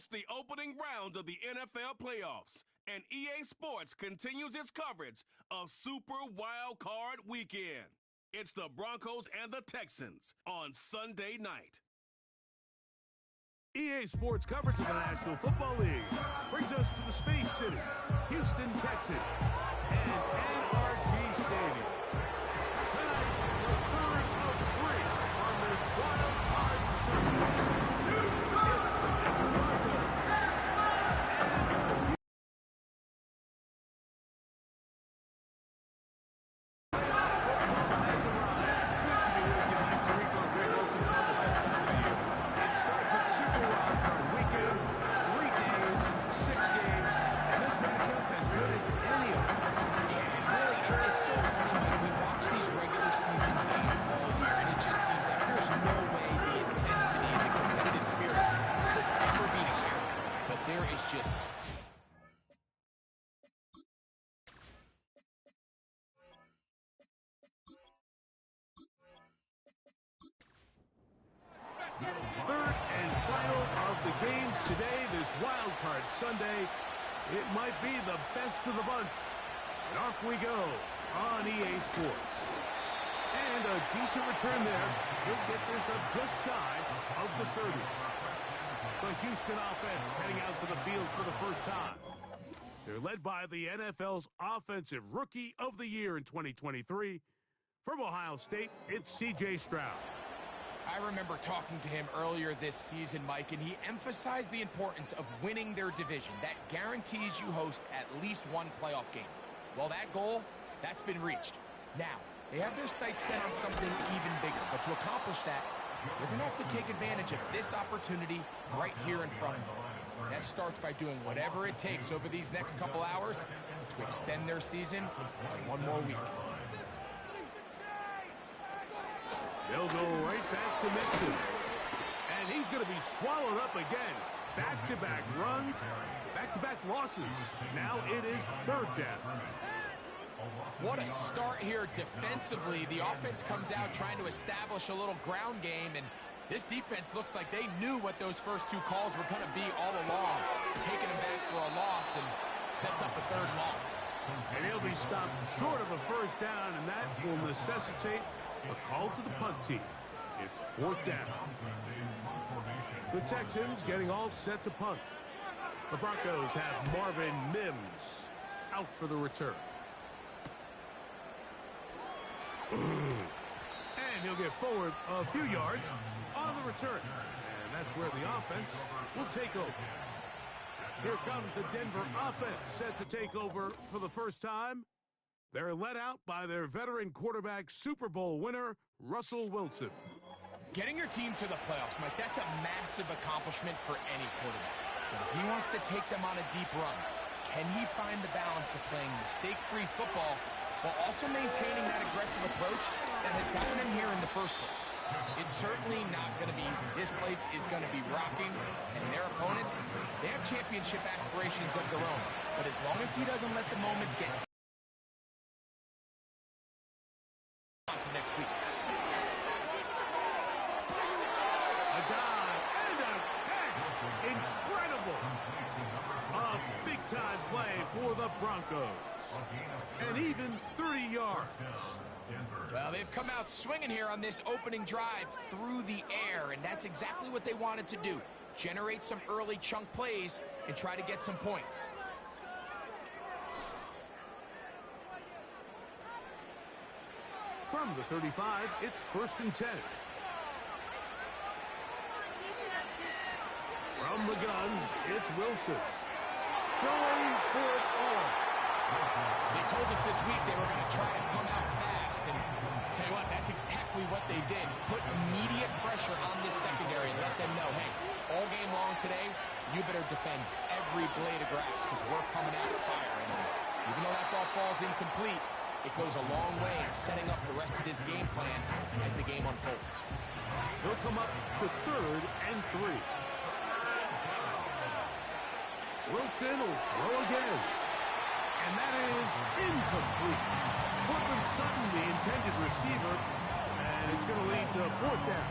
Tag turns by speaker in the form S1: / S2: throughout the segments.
S1: It's the opening round of the NFL playoffs, and EA Sports continues its coverage of Super Wild Card Weekend. It's the Broncos and the Texans on Sunday night.
S2: EA Sports coverage of the National Football League brings us to the Space City, Houston, Texas, and NRG Stadium. Tonight, the third of three on this Wild Card Sunday. It's the Denver Broncos. Third and final of the games today, this Wild Card Sunday. It might be the best of the bunch. And off we go on EA Sports. And a decent return there. He'll get this up just shy of the 30. The Houston offense heading out to the field for the first time. They're led by the NFL's Offensive Rookie of the Year in 2023. From Ohio State, it's C.J. Stroud.
S3: I remember talking to him earlier this season, Mike, and he emphasized the importance of winning their division. That guarantees you host at least one playoff game. Well, that goal, that's been reached. Now, they have their sights set on something even bigger, but to accomplish that, they're going to have to take advantage of this opportunity right here in front of them. That starts by doing whatever it takes over these next couple hours to extend their season by one more week.
S2: They'll go right back to Mixon. And he's going to be swallowed up again. Back-to-back runs, back-to-back losses. Now it is third down.
S3: What a start here defensively. The offense comes out trying to establish a little ground game, and this defense looks like they knew what those first two calls were going to be all along. Taking them back for a loss and sets up the third and long.
S2: And he'll be stopped short of a first down, and that will necessitate a call to the punt team. It's fourth down. The Texans getting all set to punt. The Broncos have Marvin Mims out for the return. And he'll get forward a few yards on the return. And that's where the offense will take over. Here comes the Denver offense set to take over for the first time. They're led out by their veteran quarterback, Super Bowl winner, Russell Wilson.
S3: Getting your team to the playoffs, Mike, that's a massive accomplishment for any quarterback. But if he wants to take them on a deep run, can he find the balance of playing mistake-free football while also maintaining that aggressive approach that has gotten them here in the first place? It's certainly not going to be easy. This place is going to be rocking, and their opponents, they have championship aspirations of their own. But as long as he doesn't let the moment get to next week.
S2: A dive and a catch. Incredible. A big-time play for the Broncos. And even 30 yards.
S3: Well, they've come out swinging here on this opening drive through the air, and that's exactly what they wanted to do. Generate some early chunk plays and try to get some points.
S2: From the 35, it's first and 10. From the gun, it's Wilson. Going for it all.
S3: They told us this week they were going to try to come out fast, and tell you what, that's exactly what they did. Put immediate pressure on this secondary and let them know, hey, all game long today, you better defend every blade of grass because we're coming out firing. Even though that ball falls incomplete, it goes a long way in setting up the rest of this game plan as the game unfolds.
S2: They'll come up to third and 3. Wilson will throw again. And that is incomplete. Cortland Sutton, the intended receiver, and it's going to lead to a fourth down.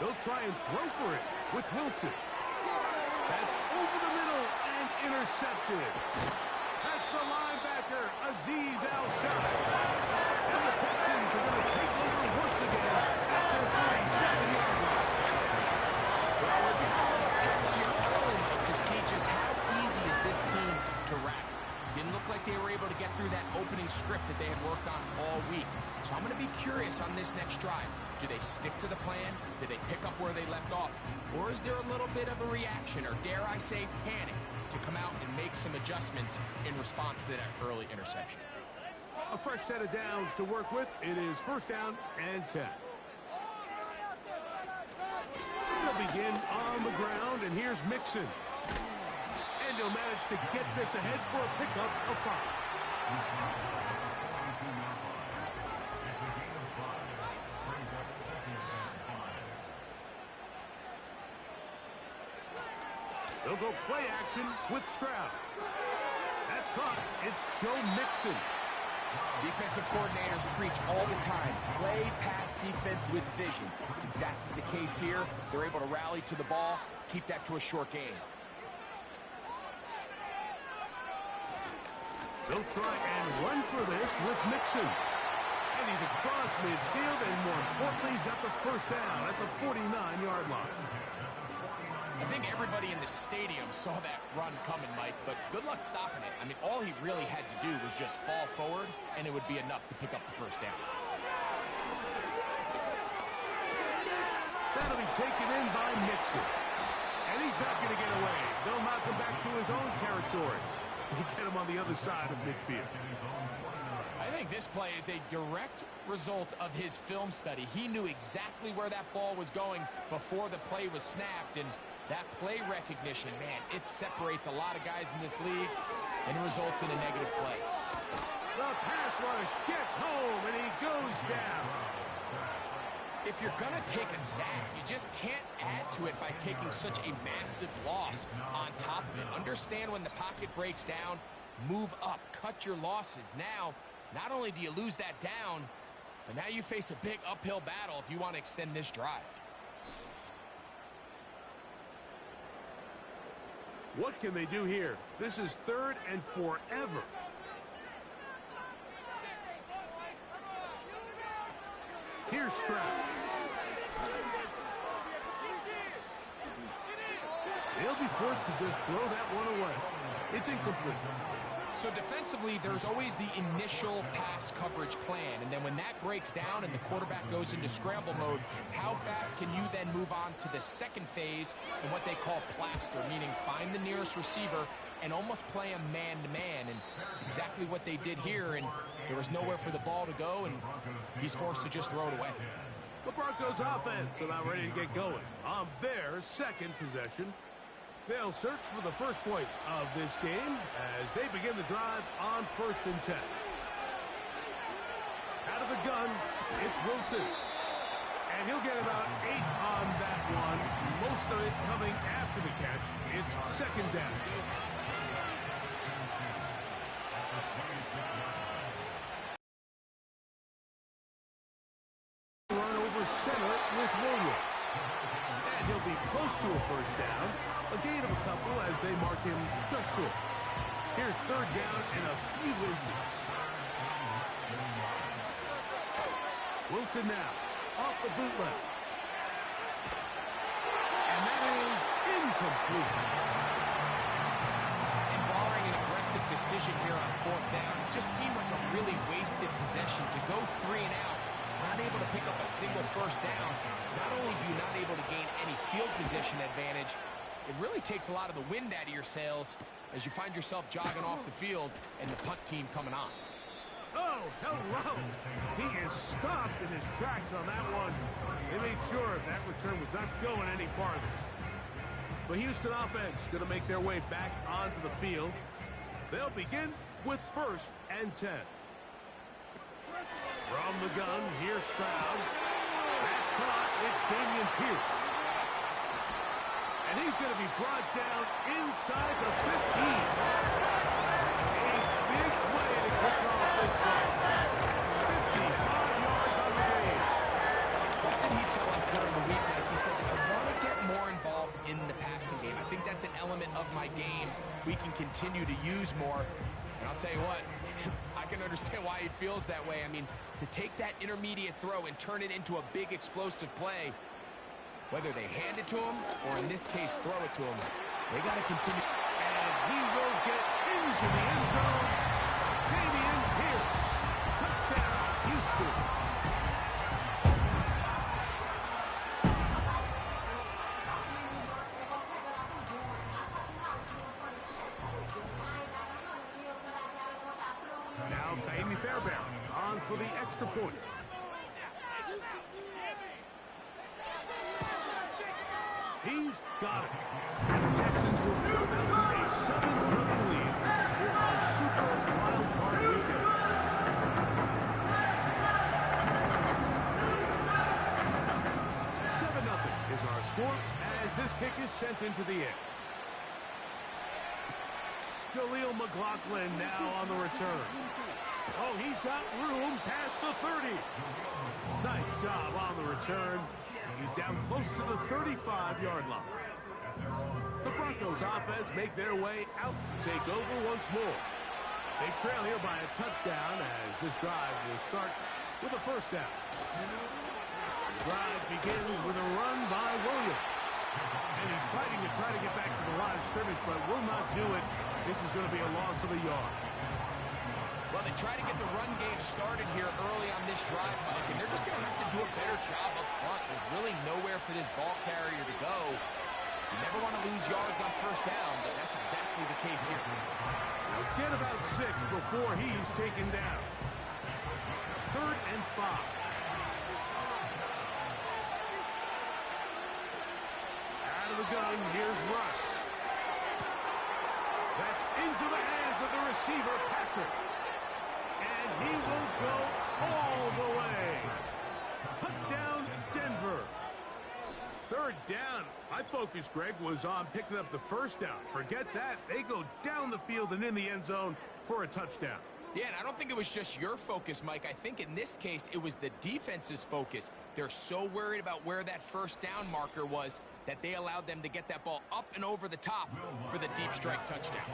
S2: They'll try and throw for it with Wilson. That's over the middle and intercepted. That's the linebacker, Azeez Al-Shai. And the Texans are going to take over once again at their 37-yard line.
S3: Well, we're getting a little test here early to see just how easy is this team to wrap. Didn't look like they were able to get through that opening script that they had worked on all week. So I'm going to be curious on this next drive. Do they stick to the plan? Do they pick up where they left off? Or is there a little bit of a reaction, or dare I say panic, to come out and make some adjustments in response to that early interception?
S2: A fresh set of downs to work with. It is first down and 10. They'll begin on the ground, and here's Mixon. And he'll manage to get this ahead for a pickup of 5. They'll go play action with Stroud. That's caught. It's Joe Mixon.
S3: Defensive coordinators preach all the time, play pass defense with vision. It's exactly the case here. They're able to rally to the ball, keep that to a short game.
S2: They'll try and run for this with Mixon. And he's across midfield, and more importantly, he's got the first down at the 49-yard line.
S3: I think everybody in the stadium saw that run coming, Mike, but good luck stopping it. I mean, all he really had to do was just fall forward, and it would be enough to pick up the first down.
S2: That'll be taken in by Mixon. And he's not going to get away. They'll knock him back to his own territory. He'll get him on the other side of midfield.
S3: I think this play is a direct result of his film study. He knew exactly where that ball was going before the play was snapped, and that play recognition, man, it separates a lot of guys in this league and results in a negative play.
S2: The pass rush gets home, and he goes down.
S3: If you're going to take a sack, you just can't add to it by taking such a massive loss on top of it. Understand when the pocket breaks down, move up, cut your losses. Now, not only do you lose that down, but now you face a big uphill battle if you want to extend this drive.
S2: What can they do here? This is 3rd and forever. Here's Stroud. They'll be forced to just throw that one away. It's incomplete.
S3: So defensively, there's always the initial pass coverage plan, and then when that breaks down and the quarterback goes into scramble mode, how fast can you then move on to the second phase in what they call plaster, meaning find the nearest receiver and almost play a man-to-man, and it's exactly what they did here, and there was nowhere for the ball to go, and he's forced to just throw it away.
S2: The Broncos offense are now ready to get going on their second possession. They'll search for the first points of this game as they begin the drive on 1st and 10. Out of the gun, it's Wilson. And he'll get about 8 on that one. Most of it coming after the catch. It's 2nd down. Run over center with Williams. And he'll be close to a first down. A gain of a couple as they mark him just short. Here's 3rd down and a few inches. Wilson now, off the bootleg. And that is incomplete.
S3: And barring an aggressive decision here on 4th down, it just seemed like a really wasted possession to go 3 and out. Not able to pick up a single first down. Not only do you not able to gain any field position advantage, it really takes a lot of the wind out of your sails as you find yourself jogging off the field and the punt team coming on.
S2: Oh, hello. He is stopped in his tracks on that one. They made sure that return was not going any farther. The Houston offense going to make their way back onto the field. They'll begin with 1st and 10. From the gun, here's Stroud. That's caught. It's Dameon Pierce. And he's going to be brought down inside the 15. A big play to kick off this drive. 55 yards on the game.
S3: What did he tell us during the week, Mike, he says, I want to get more involved in the passing game. I think that's an element of my game we can continue to use more. And I'll tell you what, I can understand why he feels that way. I mean, to take that intermediate throw and turn it into a big explosive play, whether they hand it to him or in this case throw it to him, they got to continue.
S2: And he will get into the end zone. Damian Pierce. Touchdown, Houston. Now Kaimi Fairbairn on for the extra point. He's got it. And the Texans will come out to a 7-0 lead here on Super Wild Card Weekend. 7-0 is our score as this kick is sent into the air. Jaleel McLaughlin now on the return. Oh, he's got room past the 30. Nice job on the return. He's down close to the 35-yard line. The Broncos offense make their way out to take over once more. They trail here by a touchdown as this drive will start with a first down. The drive begins with a run by Williams. And he's fighting to try to get back to the line of scrimmage, but will not do it. This is going to be a loss of a yard.
S3: Well, they try to get the run game started here early on this drive, Mike, and they're just going to have to do a better job up front. There's really nowhere for this ball carrier to go. You never want to lose yards on first down, but that's exactly the case here.
S2: Now get about 6 before he's taken down. 3rd and 5. Out of the gun, here's Russ. That's into the hands of the receiver, Patrick. And he will go all the way. Touchdown, Denver. 3rd down. My focus, Greg, was on picking up the first down. Forget that. They go down the field and in the end zone for a touchdown.
S3: Yeah, and I don't think it was just your focus, Mike. I think in this case, it was the defense's focus. They're so worried about where that first down marker was that they allowed them to get that ball up and over the top for the deep strike touchdown.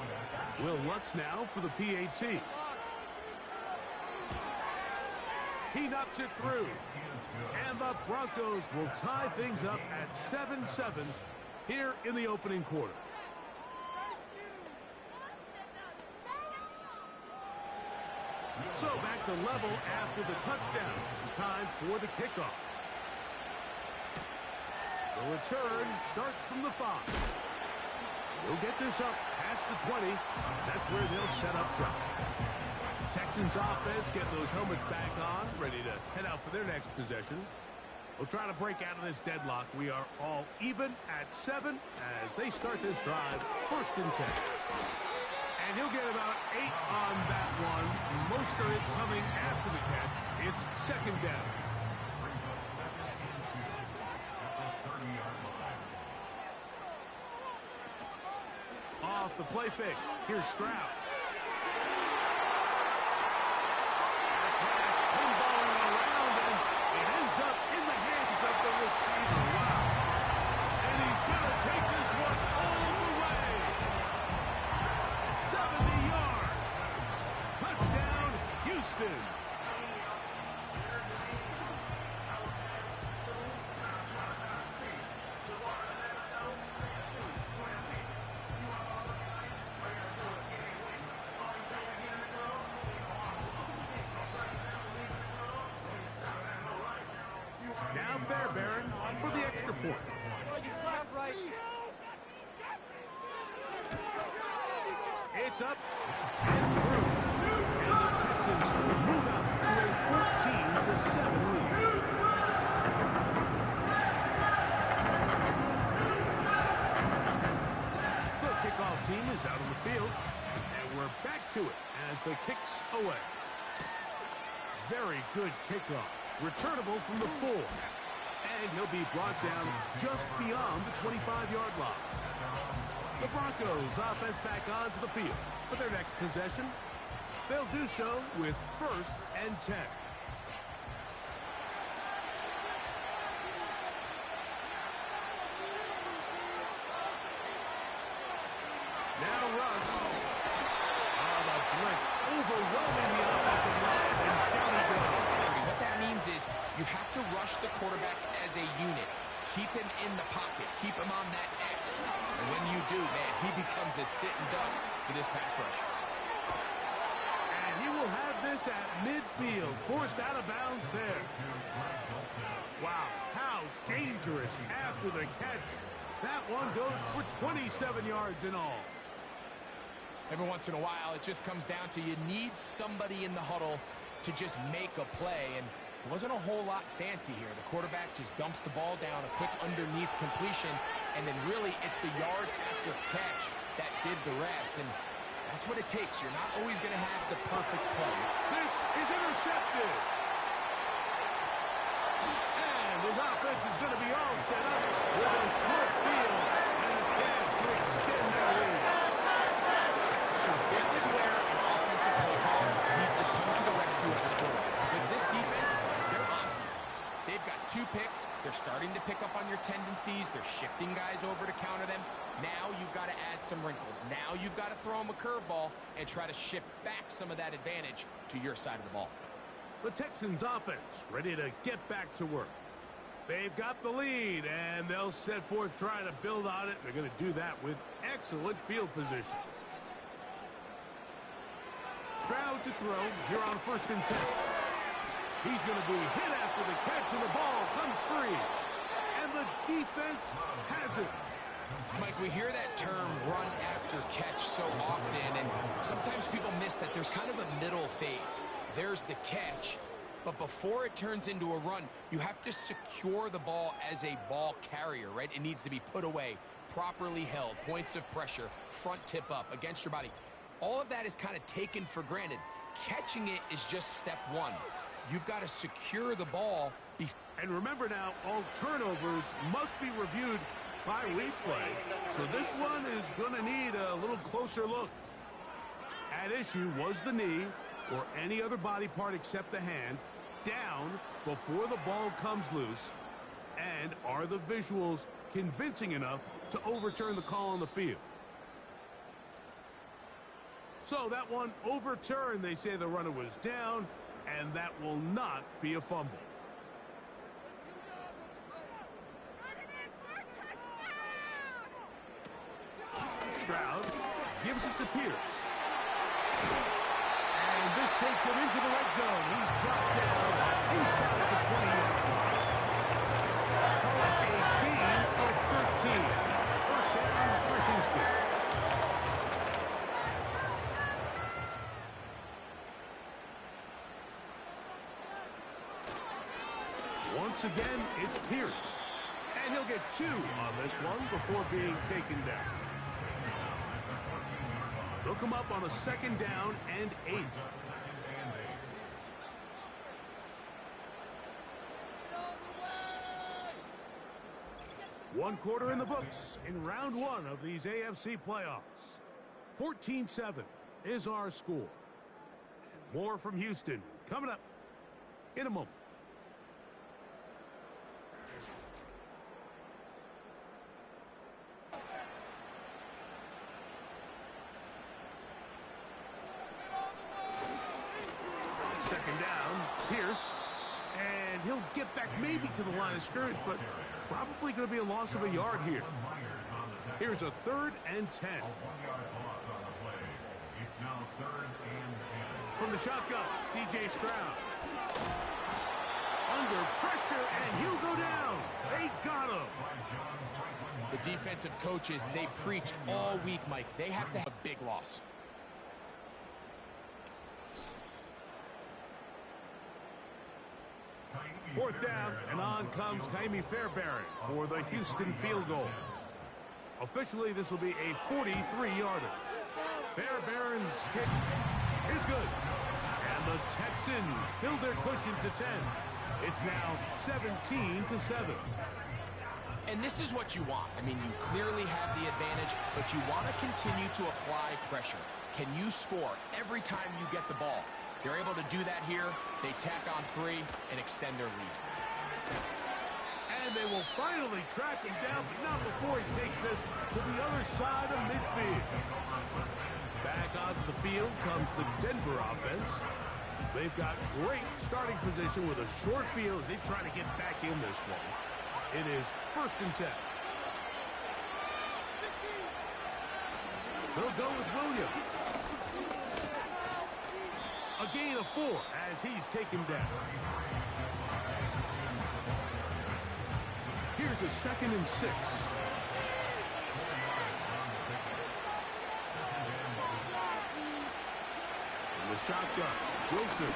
S2: Will Lutz now for the PAT. He knocks it through. And the Broncos will tie things up at 7-7 here in the opening quarter. So back to level after the touchdown. Time for the kickoff. The return starts from the 5. They'll get this up past the 20. That's where they'll set up shop. Texans offense getting those helmets back on, ready to head out for their next possession. We'll try to break out of this deadlock. We are all even at 7 as they start this drive, 1st and 10. And he'll get about 8 on that one. Most of it coming after the catch. It's 2nd down. Off the play fake. Here's Stroud. Pass pinballing around, and it ends up in the hands of the receiver. Wow. And he's going to take this one all the way. 70 yards. Touchdown, Houston. Now Fairbairn for the extra point. It's up and through. And the Texans will move out to a 14-7 lead. The kickoff team is out on the field. And we're back to it as the kick's away. Very good kickoff. Returnable from the 4. And he'll be brought down just beyond the 25-yard line. The Broncos offense back onto the field for their next possession. They'll do so with 1st and 10. Now Russ. Oh, the blitz overwhelming the offensive line, and down he goes.
S3: What that means is you have to rush the quarterback as a unit. Keep him in the pocket. Keep him on that X. And when you do, man, he becomes a sitting duck for this pass rush.
S2: And he will have this at midfield, forced out of bounds there. Wow, how dangerous after the catch. That one goes for 27 yards in all.
S3: Every once in a while, it just comes down to you need somebody in the huddle to just make a play. And it wasn't a whole lot fancy here. The quarterback just dumps the ball down, a quick underneath completion, and then really it's the yards after catch that did the rest. And that's what it takes. You're not always going to have the perfect play.
S2: This is intercepted. And his offense is going to be all set up with a short field and a chance to extend their lead.
S3: So this is where an offensive play caller needs to come to the rescue of this quarterback. Because this defense, they're on to you. They've got 2 picks. They're starting to pick up on your tendencies. They're shifting guys over to counter them. Now you've got to add some wrinkles. Now you've got to throw them a curveball and try to shift back some of that advantage to your side of the ball.
S2: The Texans offense ready to get back to work. They've got the lead, and they'll set forth trying to build on it. They're going to do that with excellent field position. Stroud to throw here on 1st and 10. He's going to be hit after the catch, and the ball comes free. And the defense has it.
S3: Mike, we hear that term run after catch so often, and sometimes people miss that there's kind of a middle phase. There's the catch, but before it turns into a run, you have to secure the ball as a ball carrier, right? It needs to be put away, properly held, points of pressure, front tip up against your body. All of that is kind of taken for granted. Catching it is just step one. You've got to secure the ball.
S2: And remember now, all turnovers must be reviewed by replay. So this one is going to need a little closer look. At issue was the knee or any other body part except the hand down before the ball comes loose. And are the visuals convincing enough to overturn the call on the field? So that one overturned. They say the runner was down, and that will not be a fumble. Stroud gives it to Pierce. And this takes him into the red zone. He's brought down inside the 20-yard line. Call it a gain of 13. First down for Houston. Once again, it's Pierce. And he'll get 2 on this one before being taken down. They'll come up on a 2nd down and 8. One quarter in the books in round 1 of these AFC playoffs. 14-7 is our score. And more from Houston coming up in a moment. Second down, Pierce, and he'll get back maybe to the line of scrimmage, but probably going to be a loss of a yard here. Here's a 3rd and 10. From the shotgun, C.J. Stroud. Under pressure, and he'll go down. They got him.
S3: The defensive coaches, they preached all week, Mike. They have to have a big loss.
S2: Fourth down, and on comes Kaimi Fairbairn for the Houston field goal. Officially, this will be a 43-yarder. Fairbairn's kick is good. And the Texans build their cushion to 10. It's now 17-7.
S3: And this is what you want. I mean, you clearly have the advantage, but you want to continue to apply pressure. Can you score every time you get the ball? They're able to do that here. They tack on 3 and extend their lead.
S2: And they will finally track him down, but not before he takes this to the other side of midfield. to the field comes the Denver offense. They've got great starting position with a short field as they try to get back in this one. It is 1st and 10. They'll go with Williams. A gain of 4 as he's taken down. Here's a 2nd and 6. The shotgun, Wilson.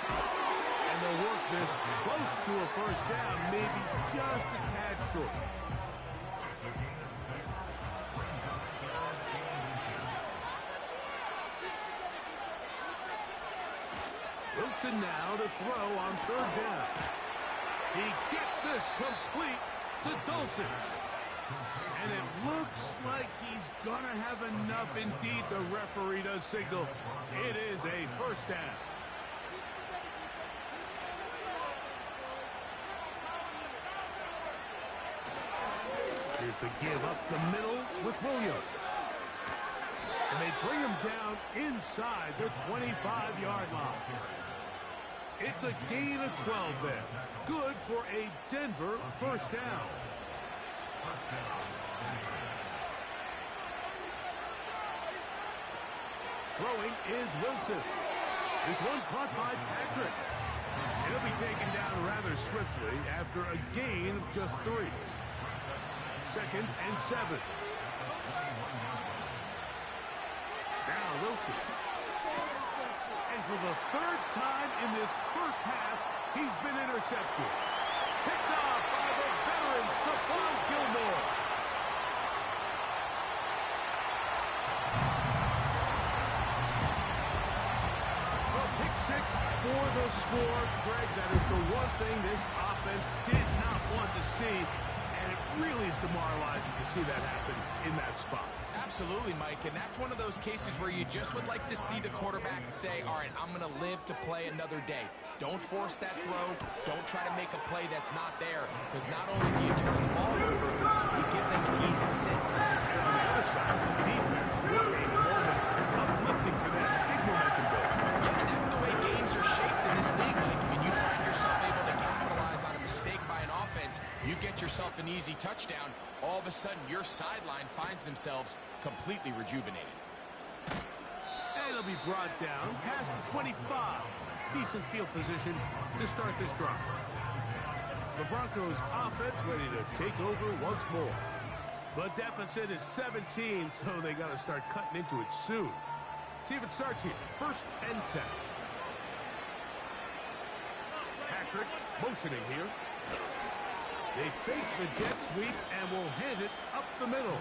S2: And they'll work this close to a 1st down, maybe just a tad short. Wilson now to throw on 3rd down. He gets this complete to Dulcich. And it looks like he's going to have enough. Indeed, the referee does signal. It is a 1st down. Here's the give up the middle with Williams. And they bring him down inside the 25-yard line. It's a gain of 12 there. Good for a Denver 1st down. Throwing is Wilson. This one caught by Patrick. He'll be taken down rather swiftly after a gain of just 3. 2nd and 7. Now Wilson. And for the 3rd time in this 1st half, he's been intercepted. Picked off by the veteran Stephon Gilmore. Well, pick 6 for the score. Greg, that is the one thing this offense did not want to see. And it really is demoralizing to see that happen in that spot.
S3: Absolutely, Mike, and that's one of those cases where you just would like to see the quarterback say, all right, I'm going to live to play another day. Don't force that throw. Don't try to make a play that's not there, because not only do you turn the ball over, you give them an easy 6.
S2: And on the other side, the defense, what a moment uplifting for them. Big momentum build.
S3: Yeah, and that's the way games are shaped in this league, Mike. I mean, you find yourself able to capitalize on a mistake by an offense, you get yourself an easy touchdown, all of a sudden your sideline finds themselves completely rejuvenated.
S2: And it'll be brought down past the 25. Decent field position to start this drive. The Broncos offense ready to take over once more. The deficit is 17, so they got to start cutting into it soon. See if it starts here. 1st and 10. Patrick motioning here. They fake the jet sweep and will hand it up the middle.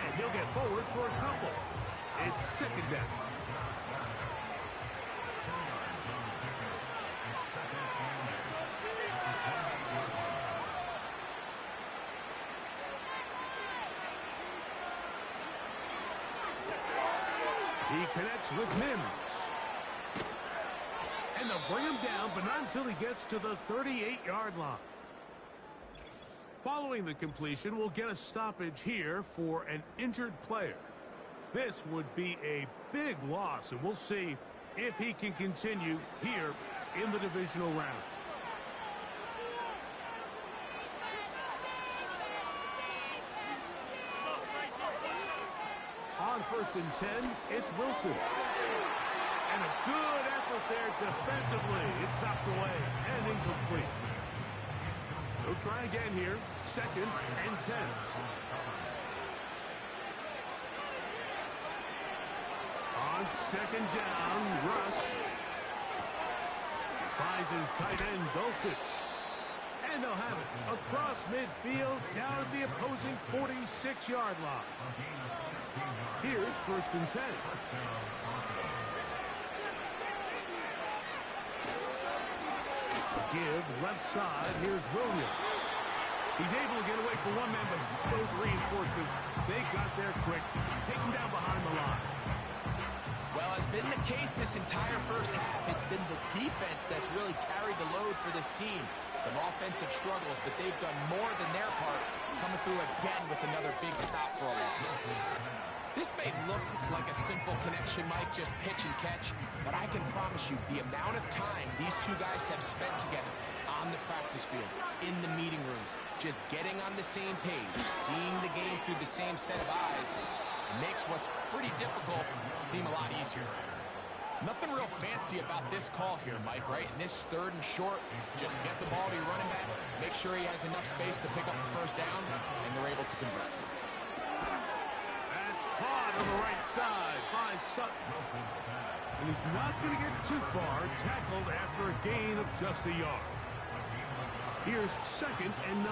S2: And he'll get forward for a couple. It's 2nd down. He connects with Mims. And they'll bring him down, but not until he gets to the 38-yard line. Following the completion, we'll get a stoppage here for an injured player. This would be a big loss, and we'll see if he can continue here in the divisional round. On 1st and 10, it's Wilson. And a good effort there defensively. It's knocked away and incomplete. They'll try again here. 2nd and 10. On 2nd down, Russ finds his tight end, Dulcich. And they'll have it across midfield down at the opposing 46-yard line. Here's 1st and 10. Give left side. Here's Williams. He's able to get away from one man, but those reinforcements, they got there quick. Take him down behind the line.
S3: Well, as been the case this entire 1st half, it's been the defense that's really carried the load for this team. Some offensive struggles, but they've done more than their part, coming through again with another big stop for a loss. This may look like a simple connection, Mike, just pitch and catch, but I can promise you the amount of time these two guys have spent together on the practice field, in the meeting rooms, just getting on the same page, seeing the game through the same set of eyes, it makes what's pretty difficult seem a lot easier. Nothing real fancy about this call here, Mike, right? In this 3rd and short, just get the ball to your running back, make sure he has enough space to pick up the first down, and they're able to convert.
S2: Caught on the right side by Sutton. And he's not going to get too far, tackled after a gain of just a yard. Here's 2nd and 9.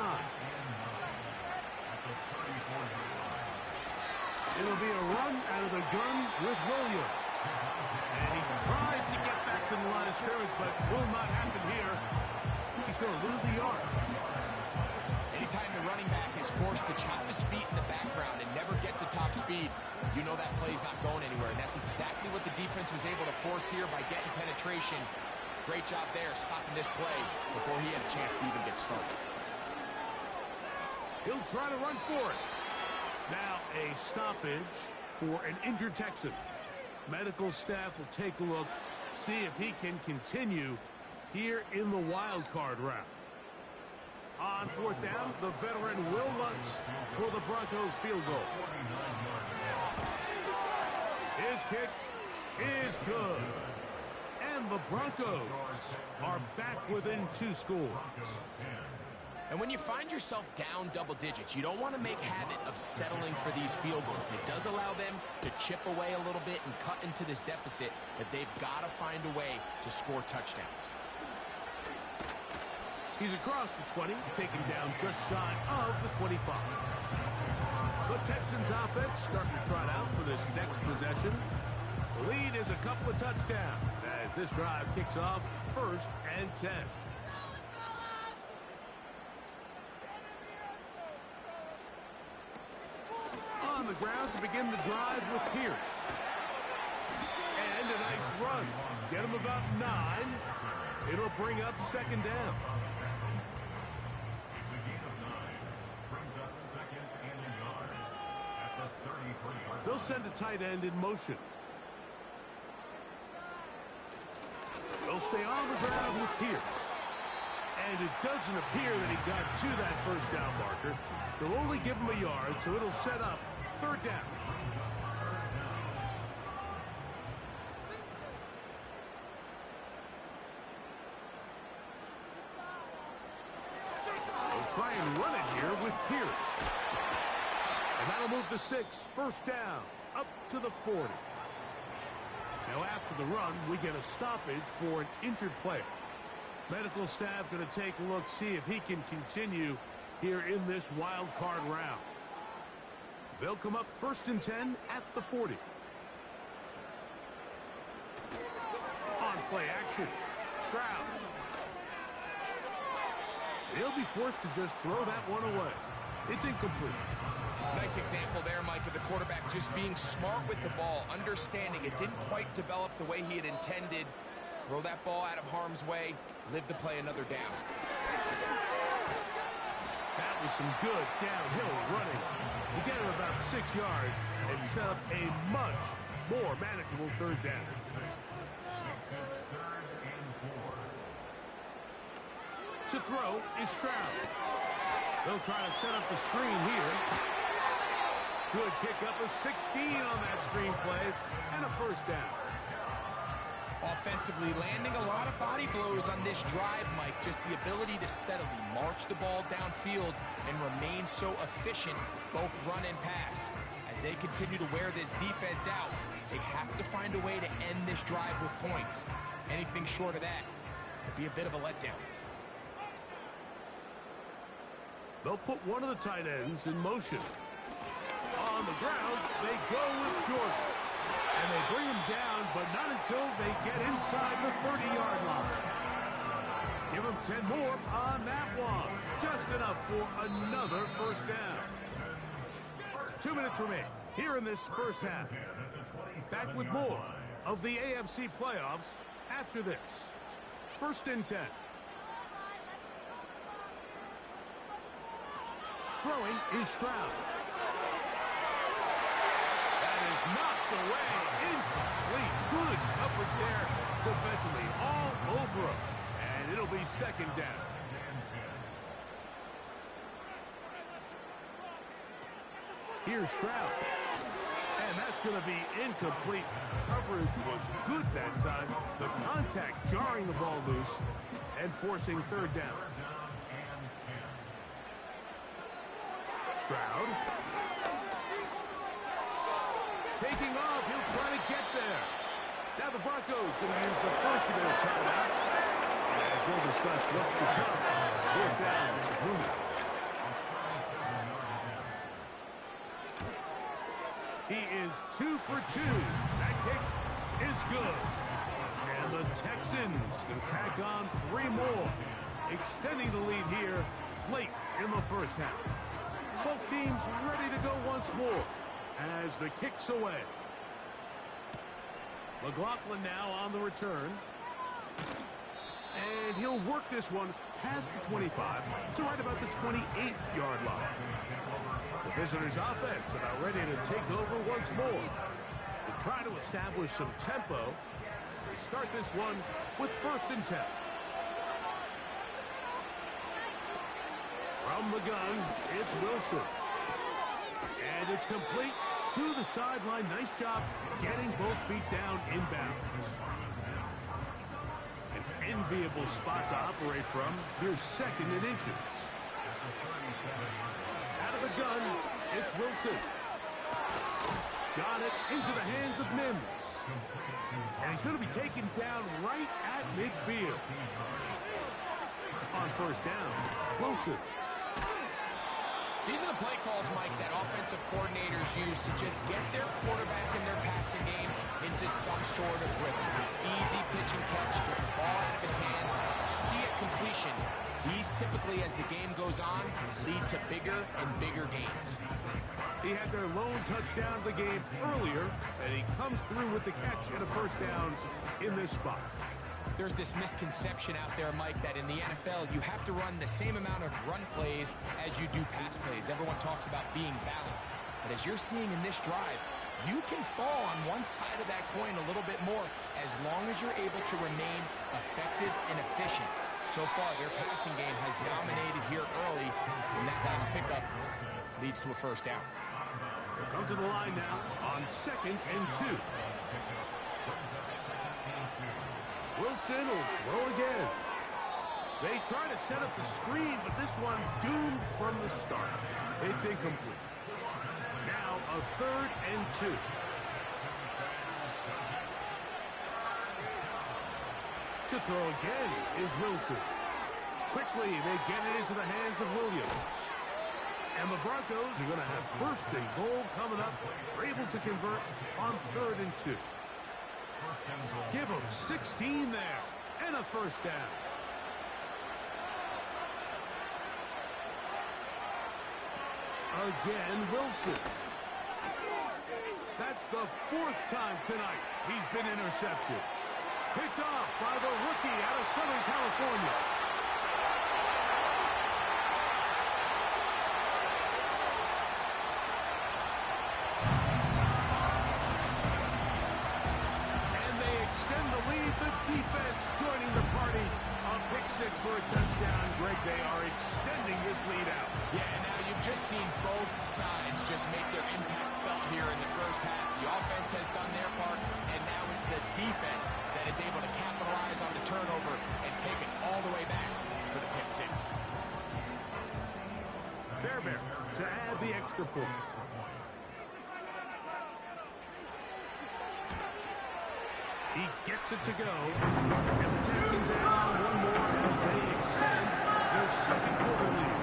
S2: It'll be a run out of the gun with Williams. And he tries to get back to the line of scrimmage, but will not happen here. He's going to lose a yard.
S3: Anytime the running back is forced to chop his feet in the background and never get to top speed, you know that play's not going anywhere. And that's exactly what the defense was able to force here by getting penetration. Great job there, stopping this play before he had a chance to even get started.
S2: He'll try to run for it. Now a stoppage for an injured Texan. Medical staff will take a look, see if he can continue here in the wild card round. On 4th down, the veteran Will Lutz for the Broncos field goal. His kick is good. And the Broncos are back within 2 scores.
S3: And when you find yourself down double digits, you don't want to make habit of settling for these field goals. It does allow them to chip away a little bit and cut into this deficit, but they've got to find a way to score touchdowns.
S2: He's across the 20, taken down just shy of the 25. The Texans offense starting to trot out for this next possession. The lead is a couple of touchdowns as this drive kicks off 1st and 10. On the ground to begin the drive with Pierce. And a nice run. Get him about 9. It'll bring up 2nd down. They'll send a tight end in motion. They'll stay on the ground with Pierce. And it doesn't appear that he got to that 1st down marker. They'll only give him a yard, so it'll set up 3rd down. They'll try and run it here with Pierce. And that'll move the sticks. 1st down, up to the 40. Now after the run, we get a stoppage for an injured player. Medical staff going to take a look, see if he can continue here in this wild card round. They'll come up 1st and 10 at the 40. On play action, Stroud. He'll be forced to just throw that one away. It's incomplete.
S3: Nice example there, Mike, of the quarterback just being smart with the ball, understanding it didn't quite develop the way he had intended. Throw that ball out of harm's way, live to play another down.
S2: That was some good downhill running to get him about 6 yards and set up a much more manageable 3rd down. To throw is Stroud. They'll try to set up the screen here. Good pickup of 16 on that screen play and a 1st down.
S3: Offensively, landing a lot of body blows on this drive, Mike. Just the ability to steadily march the ball downfield and remain so efficient, both run and pass. As they continue to wear this defense out, they have to find a way to end this drive with points. Anything short of that would be a bit of a letdown.
S2: They'll put one of the tight ends in motion. On the ground, they go with Jordan. And they bring him down, but not until they get inside the 30-yard line. Give him 10 more on that one. Just enough for another 1st down. 2 minutes remain here in this 1st half. Back with more of the AFC playoffs after this. 1st and 10. Throwing is Stroud. That second down. Here's Stroud. And that's going to be incomplete. Coverage was good that time. The contact jarring the ball loose and forcing third down. Stroud. Taking off. He'll try to get there. Now the Broncos going to use the first of their timeouts. As we'll discuss what's to come. It's fourth down is looming. He is 2 for 2. That kick is good. And the Texans going to tack on 3 more, extending the lead here late in the first half. Both teams ready to go once more as the kick's away. McLaughlin now on the return. And he'll work this one past the 25 to right about the 28-yard line. The visitors' offense about ready to take over once more. They try to establish some tempo as they start this one with 1st and 10. From the gun, it's Wilson. And it's complete to the sideline. Nice job getting both feet down inbounds. An enviable spot to operate from. Here's 2nd and inches. Out of the gun, it's Wilson. Got it into the hands of Mims. And he's going to be taken down right at midfield. On 1st down, Wilson.
S3: These are the play calls, Mike, that offensive coordinators use to just get their quarterback and their passing game into some sort of rhythm. Easy pitch and catch, get the ball out of his hand, see it completion. These typically, as the game goes on, lead to bigger and bigger gains.
S2: He had their lone touchdown of the game earlier, and he comes through with the catch and a 1st down in this spot.
S3: There's this misconception out there, Mike, that in the NFL, you have to run the same amount of run plays as you do pass plays. Everyone talks about being balanced. But as you're seeing in this drive, you can fall on one side of that coin a little bit more as long as you're able to remain effective and efficient. So far, their passing game has dominated here early, and that guy's pickup leads to a 1st down.
S2: They'll come to the line now on 2nd and 2. Wilson will throw again. They try to set up the screen, but this one doomed from the start. It's incomplete. Now a 3rd and 2. To throw again is Wilson. Quickly, they get it into the hands of Williams. And the Broncos are going to have 1st and goal coming up. They're able to convert on 3rd and 2. Give them 16 there, and a 1st down. Again, Wilson. That's the 4th time tonight he's been intercepted. Picked off by the rookie out of Southern California. Defense joining the party on pick 6 for a touchdown. Greg, they are extending this lead out.
S3: Yeah, and now you've just seen both sides just make their impact felt here in the first half. The offense has done their part, and now it's the defense that is able to capitalize on the turnover and take it all the way back for the pick 6.
S2: Fairbairn to add the extra point. He gets it to go. And the Texans add on 1 more as they extend their 2nd quarter lead.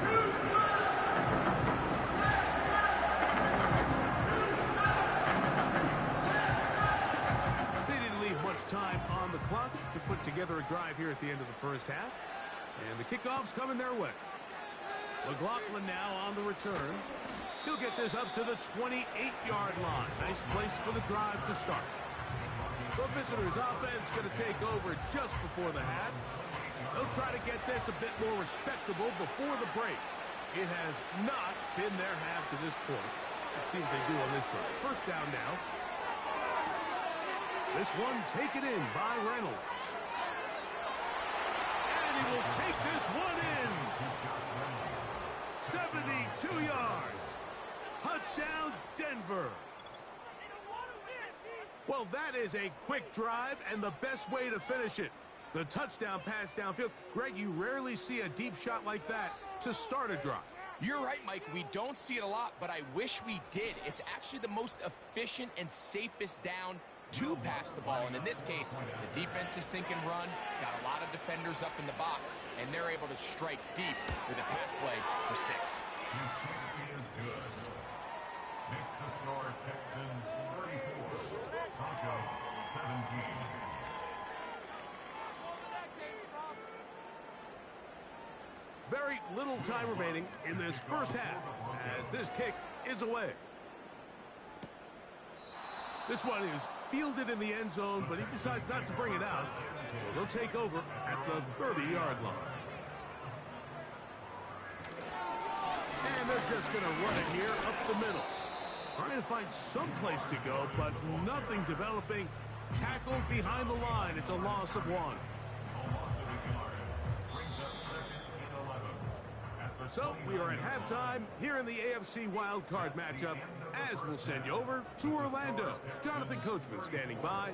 S2: They didn't leave much time on the clock to put together a drive here at the end of the first half. And the kickoff's coming their way. McLaughlin now on the return. He'll get this up to the 28-yard line. Nice place for the drive to start. The visitors' offense going to take over just before the half. They'll try to get this a bit more respectable before the break. It has not been their half to this point. Let's see what they do on this drive. 1st down now. This one taken in by Reynolds. And he will take this one in. 72 yards. Touchdown, Denver. Well, that is a quick drive and the best way to finish it. The touchdown pass downfield. Greg, you rarely see a deep shot like that to start a drive.
S3: You're right, Mike. We don't see it a lot, but I wish we did. It's actually the most efficient and safest down to pass the ball. And in this case, the defense is thinking run, got a lot of defenders up in the box, and they're able to strike deep with a pass play for 6.
S4: Good. Makes the score Texans 34, Broncos 17.
S2: Very little time remaining in this first half as this kick is away. This one is fielded in the end zone, but he decides not to bring it out, so they'll take over at the 30-yard line. And they're just going to run it here up the middle. Trying to find some place to go, but nothing developing. Tackled behind the line. It's a loss of 1. So we are at halftime here in the AFC wildcard matchup, as we'll send you over to Orlando. Jonathan Coachman standing by.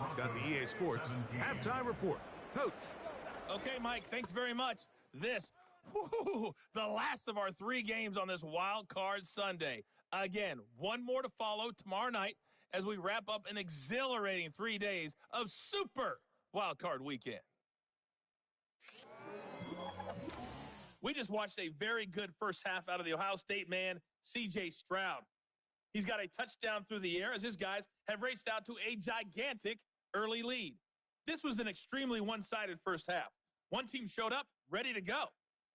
S2: He's got the EA Sports halftime report. Coach.
S5: Okay, Mike, thanks very much. This, the last of our 3 games on this wild card Sunday. Again, one more to follow tomorrow night as we wrap up an exhilarating 3 days of super wild card weekend. We just watched a very good first half out of the Ohio State man, C.J. Stroud. He's got a touchdown through the air as his guys have raced out to a gigantic early lead. This was an extremely one-sided first half. One team showed up, ready to go.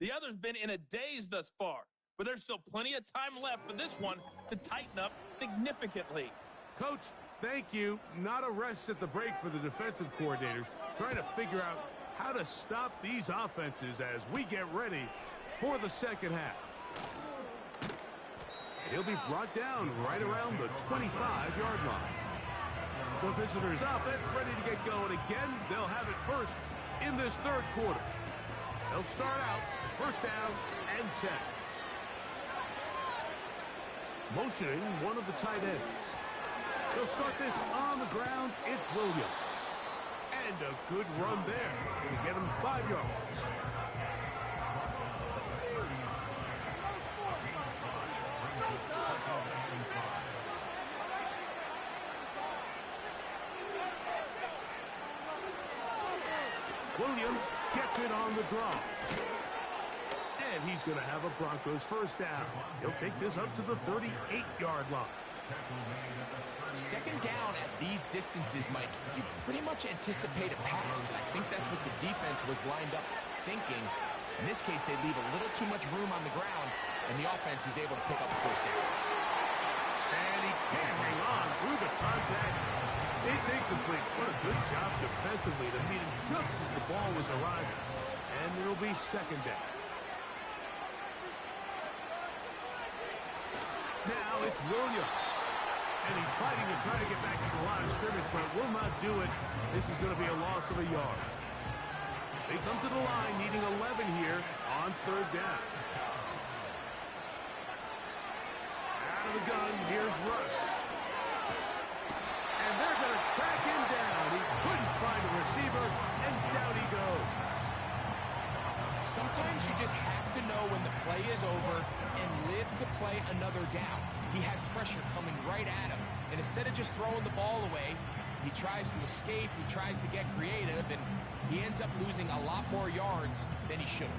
S5: The other's been in a daze thus far, but there's still plenty of time left for this one to tighten up significantly.
S2: Coach, thank you. Not a rest at the break for the defensive coordinators, trying to figure out how to stop these offenses as we get ready for the second half. He'll be brought down right around the 25-yard line. The visitors' offense ready to get going again. They'll have it first in this third quarter. They'll start out first down and 10. Motioning one of the tight ends. They'll start this on the ground. It's Williams. And a good run there. Going to get him 5 yards. Williams gets it on the draw. And he's going to have a Broncos first down. He'll take this up to the 38-yard line.
S3: Second down at these distances, Mike, you pretty much anticipate a pass, and I think that's what the defense was lined up thinking. In this case, they leave a little too much room on the ground, and the offense is able to pick up the first down.
S2: And he can't hang on through the contact. It's incomplete. What a good job defensively to meet him just as the ball was arriving. And it'll be second down. Now it's Williams. And he's fighting to try to get back to the line of scrimmage, but will not do it. This is going to be a loss of a yard. They come to the line needing 11 here on third down. Out of the gun, here's Russ. And they're going to track him down. He couldn't find a receiver, and down he goes.
S3: Sometimes you just have to know when the play is over and live to play another down. He has pressure coming right at him, and instead of just throwing the ball away, he tries to escape, he tries to get creative, and he ends up losing a lot more yards than he should have.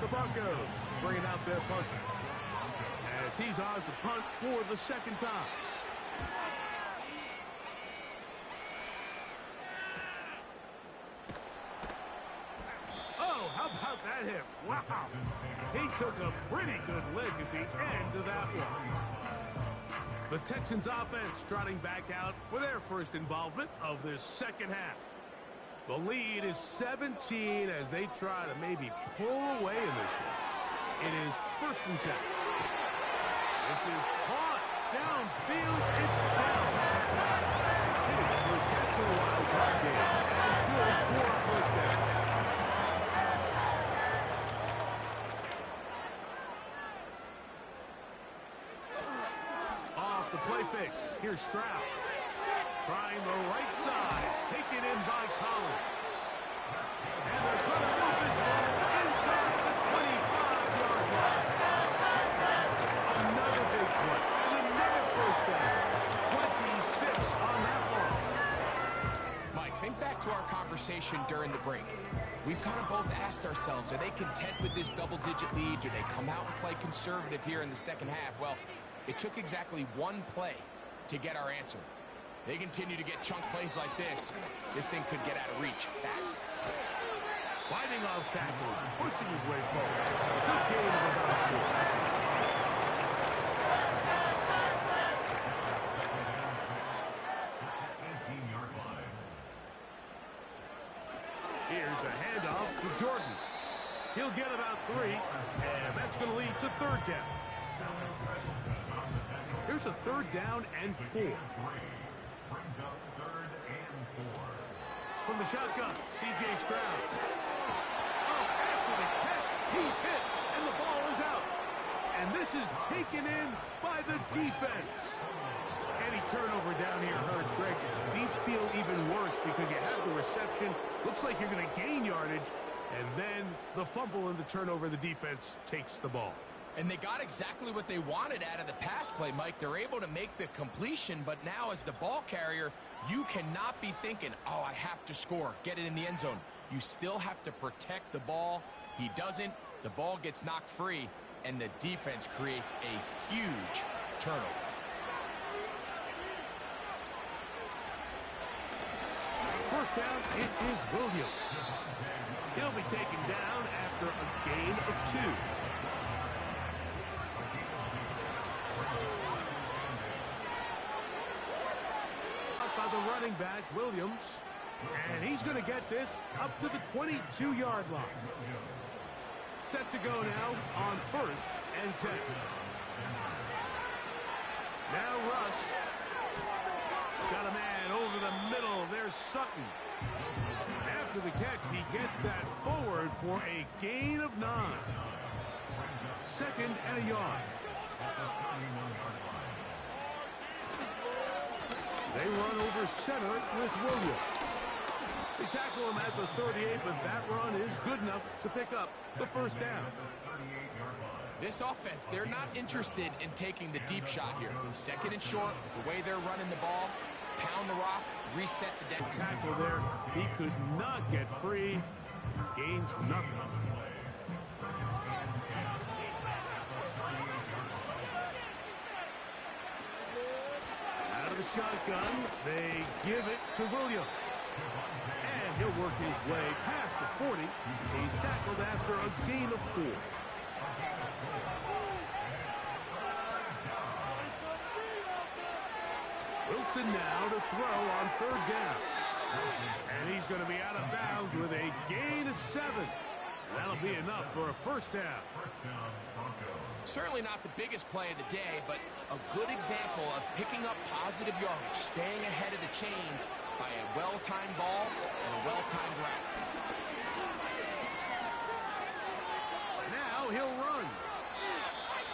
S2: The Broncos bringing out their punter as he's on to punt for the second time. Oh, how about that hit? Wow. He took a pretty good lick at the end of that one. The Texans offense trotting back out for their first involvement of this second half. The lead is 17 as they try to maybe pull away in this one. It is first and 10. This is caught downfield. It's down. His first catch of the wild card game. And good for a first down. Off the play fake. Here's Stroud. Trying the right side. Taken in by Collins. And they're going to move this ball inside the 25-yard line. Another big play. And another first down. 26 on that one.
S3: Mike, think back to our conversation during the break. We've kind of both asked ourselves, are they content with this double-digit lead? Do they come out and play conservative here in the second half? Well, it took exactly one play to get our answer. They continue to get chunk plays like this. This thing could get out of reach fast.
S2: Fighting off tackles, pushing his way forward. Good gain of about 4. Here's a handoff to Jordan. He'll get about 3, and that's going to lead to third down. Here's a third down and 4.
S4: Brings up third and 4.
S2: From the shotgun, C.J. Stroud. Oh, after the catch, he's hit, and the ball is out. And this is taken in by the defense. Any turnover down here hurts, Greg. These feel even worse because you have the reception. Looks like you're going to gain yardage, and then the fumble and the turnover, the defense takes the ball.
S3: And they got exactly what they wanted out of the pass play, Mike. They're able to make the completion, but now as the ball carrier, you cannot be thinking, oh, I have to score, get it in the end zone. You still have to protect the ball. He doesn't. The ball gets knocked free, and the defense creates a huge turnover.
S2: First down, it is Williams. He'll be taken down after a gain of 2. By the running back, Williams. And he's going to get this up to the 22-yard line. Set to go now on 1st and 10. Now Russ. Got a man over the middle. There's Sutton. After the catch, he gets that forward for a gain of 9. 2nd and a yard. They run over center with Williams. They tackle him at the 38, but that run is good enough to pick up the first down.
S3: This offense, they're not interested in taking the deep shot here. 2nd and short, the way they're running the ball, pound the rock, reset the dead
S2: tackle there. He could not get free. Gains nothing. Out of the shotgun, they give it to Williams. And he'll work his way past the 40. He's tackled after a gain of 4. Wilson now to throw on 3rd down. And he's going to be out of bounds with a gain of 7. That'll be enough for a first down.
S3: Certainly not the biggest play of the day, but a good example of picking up positive yardage, staying ahead of the chains by a well-timed ball and a well-timed route.
S2: Now he'll run.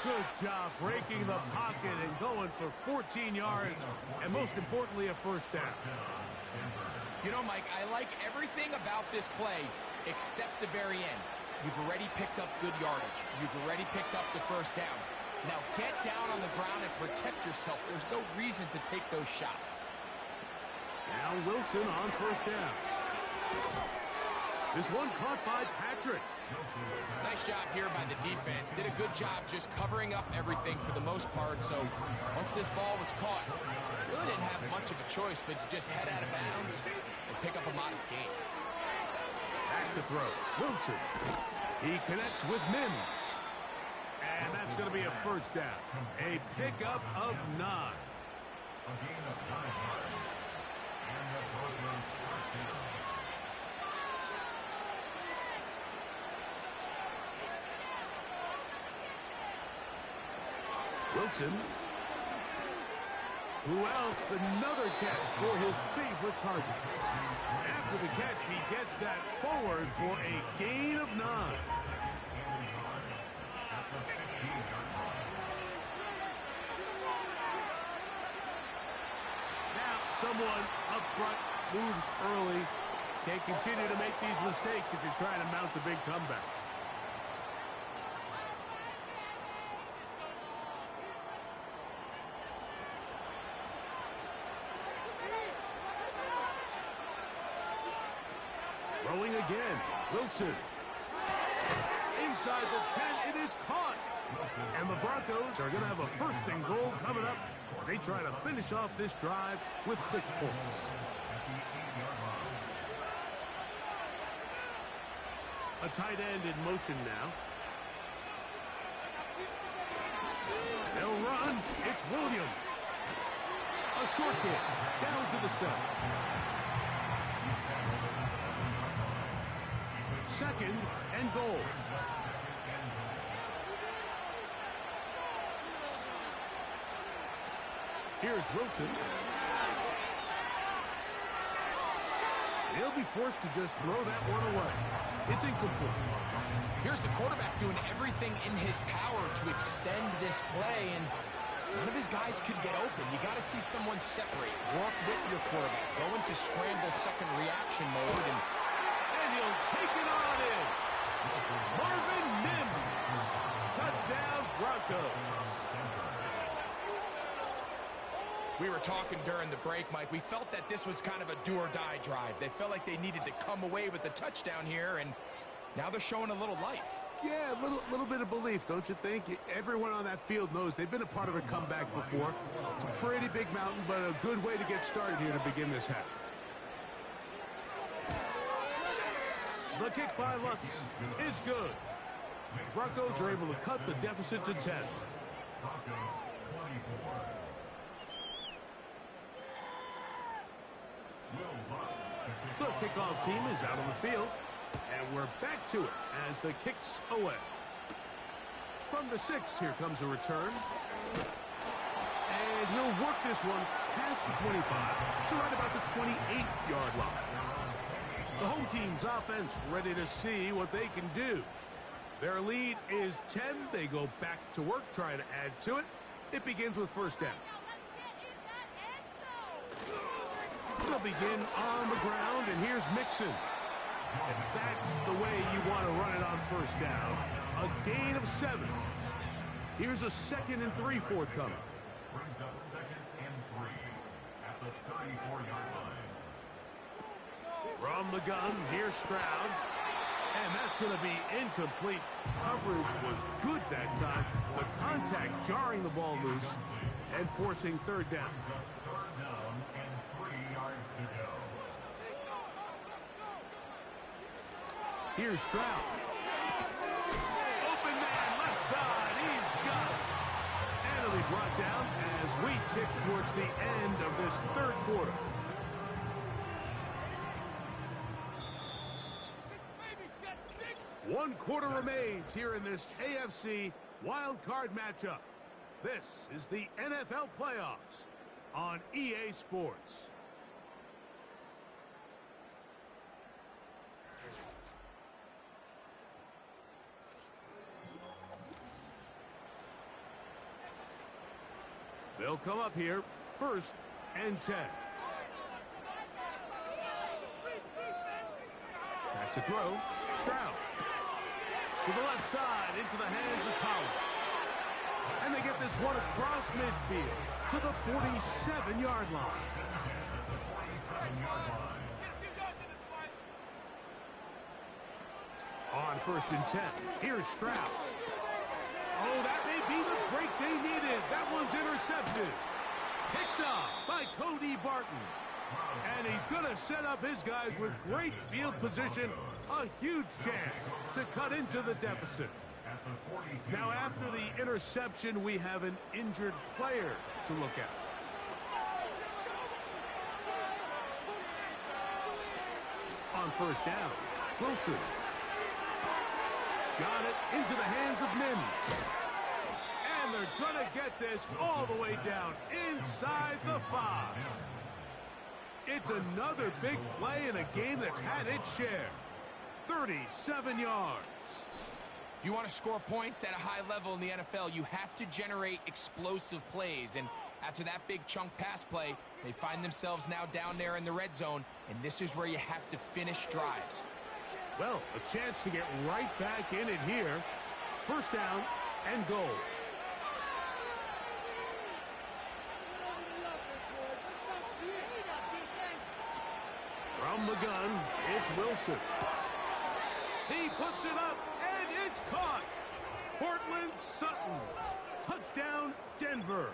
S2: Good job breaking the pocket and going for 14 yards, and most importantly, a first down.
S3: You know, Mike, I like everything about this play except the very end. You've already picked up good yardage. You've already picked up the first down. Now get down on the ground and protect yourself. There's no reason to take those shots.
S2: Now Wilson on first down. This one caught by Patrick.
S3: Nice job here by the defense. Did a good job just covering up everything for the most part. So once this ball was caught, really didn't have much of a choice but to just head out of bounds and pick up a modest gain.
S2: Back to throw. Wilson. He connects with Mims. And that's going to be a first down. A pickup of 9.
S4: A gain of 9 yards. And the Broncos first down.
S2: Wilson. Who else? Another catch for his favorite target. After the catch, he gets that forward for a gain of 9. Now, someone up front moves early. Can't continue to make these mistakes if you're trying to mount a big comeback. Throwing again. Wilson. Inside the 10, it is caught. And the Broncos are going to have a first and goal coming up as they try to finish off this drive with 6 points. A tight end in motion now. They'll run. It's Williams. A short kick down to the 7. Second and goal. Here's Wilson. He'll be forced to just throw that one away. It's incomplete.
S3: Here's the quarterback doing everything in his power to extend this play, and none of his guys could get open. You got to see someone separate. Work with your quarterback. Go into scramble second reaction mode, and
S2: he'll take it on in. Marvin Mims. Touchdown, Broncos.
S3: We were talking during the break, Mike. We felt that this was kind of a do-or-die drive. They felt like they needed to come away with the touchdown here, and now they're showing a little life.
S2: Yeah, a little bit of belief, don't you think? Everyone on that field knows they've been a part of a comeback before. It's a pretty big mountain, but a good way to get started here to begin this half. The kick by Lutz is good. Broncos are able to cut the deficit to 10. The kickoff team is out on the field, and we're back to it as the kick's away. From the 6, here comes a return. And he'll work this one past the 25 to right about the 28-yard line. The home team's offense ready to see what they can do. Their lead is 10. They go back to work, trying to add to it. It begins with first down. They'll begin on the ground, and here's Mixon. And that's the way you want to run it on first down. A gain of 7. Here's a 2nd and 3 forthcoming.
S4: Brings up 2nd and 3 at the 34-yard line.
S2: From the gun, here's Stroud. And that's going to be incomplete. Coverage was good that time. The contact jarring the ball loose and forcing third down.
S4: Third down and 3 yards to go.
S2: Here's Stroud. Open man, left side. He's got it. And he'll be brought down as we tick towards the end of this third quarter. One quarter remains here in this AFC wild card matchup. This is the NFL playoffs on EA Sports. They'll come up here, 1st and 10. Back to throw, Stroud. To the left side, into the hands of Collins. And they get this one across midfield to the 47-yard line. On 1st and 10, here's Stroud. Oh, that may be the break they needed. That one's intercepted. Picked off by Cody Barton. And he's going to set up his guys with great field position. A huge chance to cut into the deficit. Now, after the interception, we have an injured player to look at. On 1st down, Wilson. Got it into the hands of Mims. And And they're going to get this all the way down inside the 5. It's another big play in a game that's had its share. 37 yards.
S3: If you want to score points at a high level in the NFL, you have to generate explosive plays. And after that big chunk pass play, they find themselves now down there in the red zone, and this is where you have to finish drives.
S2: Well, a chance to get right back in it here. First down and goal. From the gun, it's Wilson. He puts it up, and it's caught. Portland Sutton. Touchdown, Denver.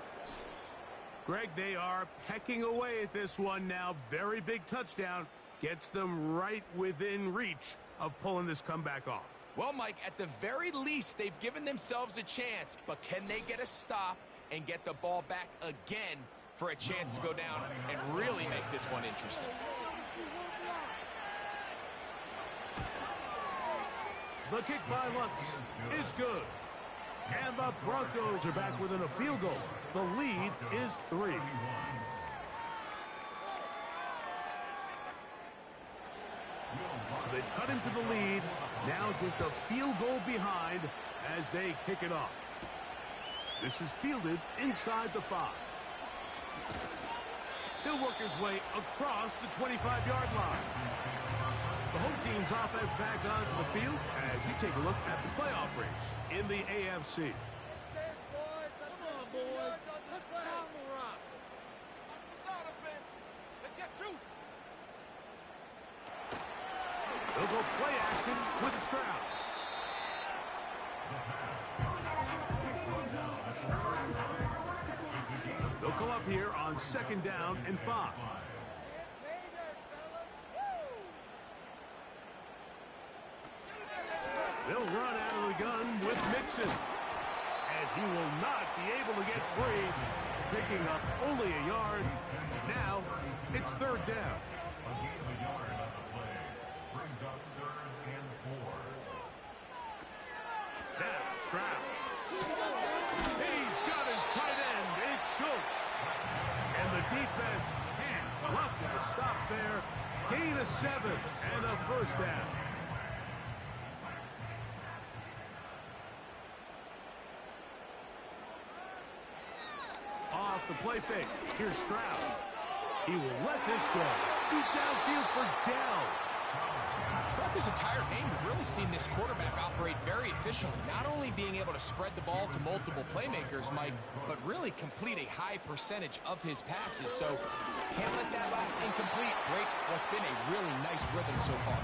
S2: Greg, they are pecking away at this one now. Very big touchdown. Gets them right within reach of pulling this comeback off.
S3: Well, Mike, at the very least, they've given themselves a chance. But can they get a stop and get the ball back again for a chance to go down and really make this one interesting?
S2: The kick by Lutz is good. And the Broncos are back within a field goal. The lead is 3. So they've cut into the lead. Now just a field goal behind as they kick it off. This is fielded inside the 5. He'll work his way across the 25-yard line. The home team's offense back onto the field as you take a look at the playoff race in the AFC. They'll go play action with Stroud. They'll come up here on 2nd down and 5. They'll run out of the gun with Mixon. And he will not be able to get free, picking up only a yard. Now it's 3rd down. Now Stroud. He's got his tight end. It's Schultz. And the defense can't come up with a stop there. Gain of 7 and a 1st down. Off the play fake. Here's Stroud. He will let this go. Deep downfield for Dell.
S3: Throughout this entire game, we've really seen this quarterback operate very efficiently, not only being able to spread the ball to multiple playmakers, Mike, but really complete a high percentage of his passes. So can't let that last incomplete break what's been a really nice rhythm so far.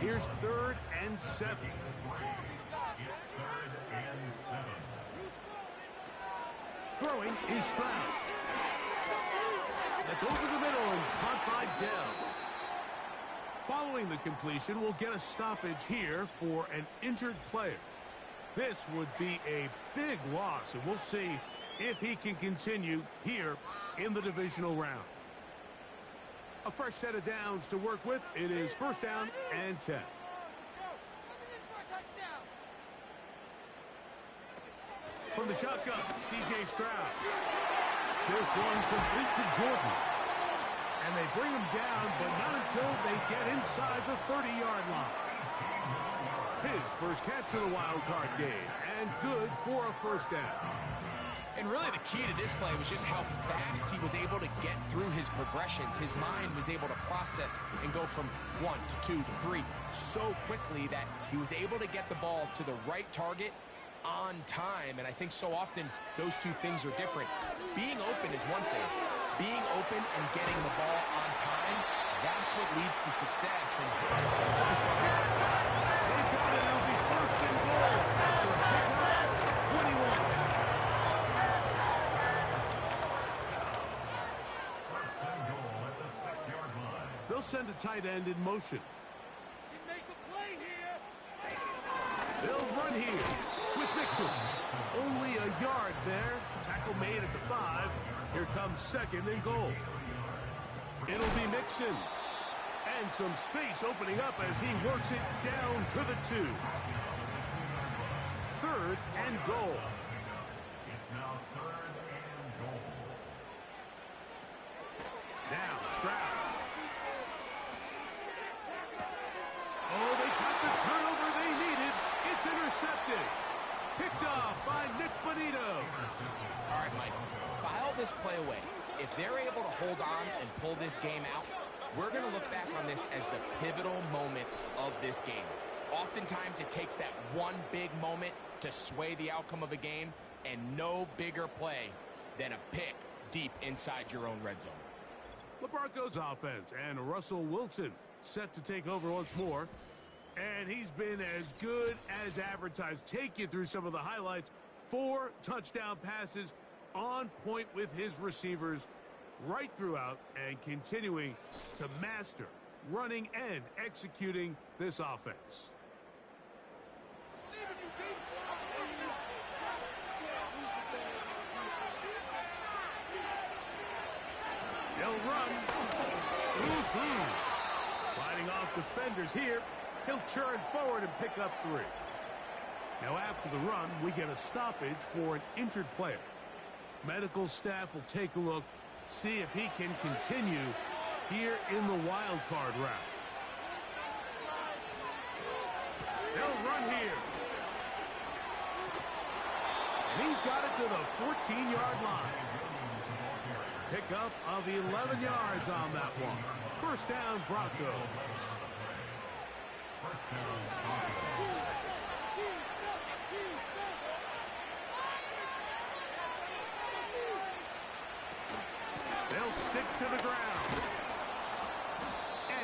S2: Here's 3rd and 7. Throwing is Stroud. That's over the middle and caught by Dell. Following the completion, we'll get a stoppage here for an injured player. This would be a big loss, and we'll see if he can continue here in the divisional round. A fresh set of downs to work with. It is 1st down and 10. From the shotgun, C.J. Stroud. This one complete to Jordan. And they bring him down, but not until they get inside the 30-yard line. His first catch of the wild card game, and good for a 1st down.
S3: And really the key to this play was just how fast he was able to get through his progressions. His mind was able to process and go from 1 to 2 to 3 so quickly that he was able to get the ball to the right target on time. And I think so often those two things are different. Being open is one thing. Being open and getting the ball on time, that's what leads to success. And that's what we saw here.
S2: They've got it. It'll be 1st and goal after a pickup of 21. They'll send a tight end in motion. They'll run here with Mixon. Only a yard there. Tackle made at the 5. Here comes 2nd and goal. It'll be Mixon. And some space opening up as he works it down to the 2.
S3: this play away. If they're able to hold on and pull this game out, we're going to look back on this as the pivotal moment of this game. Oftentimes, it takes that one big moment to sway the outcome of a game, and no bigger play than a pick deep inside your own red zone.
S2: The Broncos offense and Russell Wilson set to take over once more. And he's been as good as advertised. Take you through some of the highlights. 4 touchdown passes on point with his receivers right throughout and continuing to master running and executing this offense. They'll run. Fighting off defenders here. He'll churn forward and pick up 3. Now after the run, we get a stoppage for an injured player. Medical staff will take a look, see if he can continue here in the wild card round. They'll run here. And he's got it to the 14-yard line. Pickup of 11 yards on that one. First down, Broncos. They'll stick to the ground.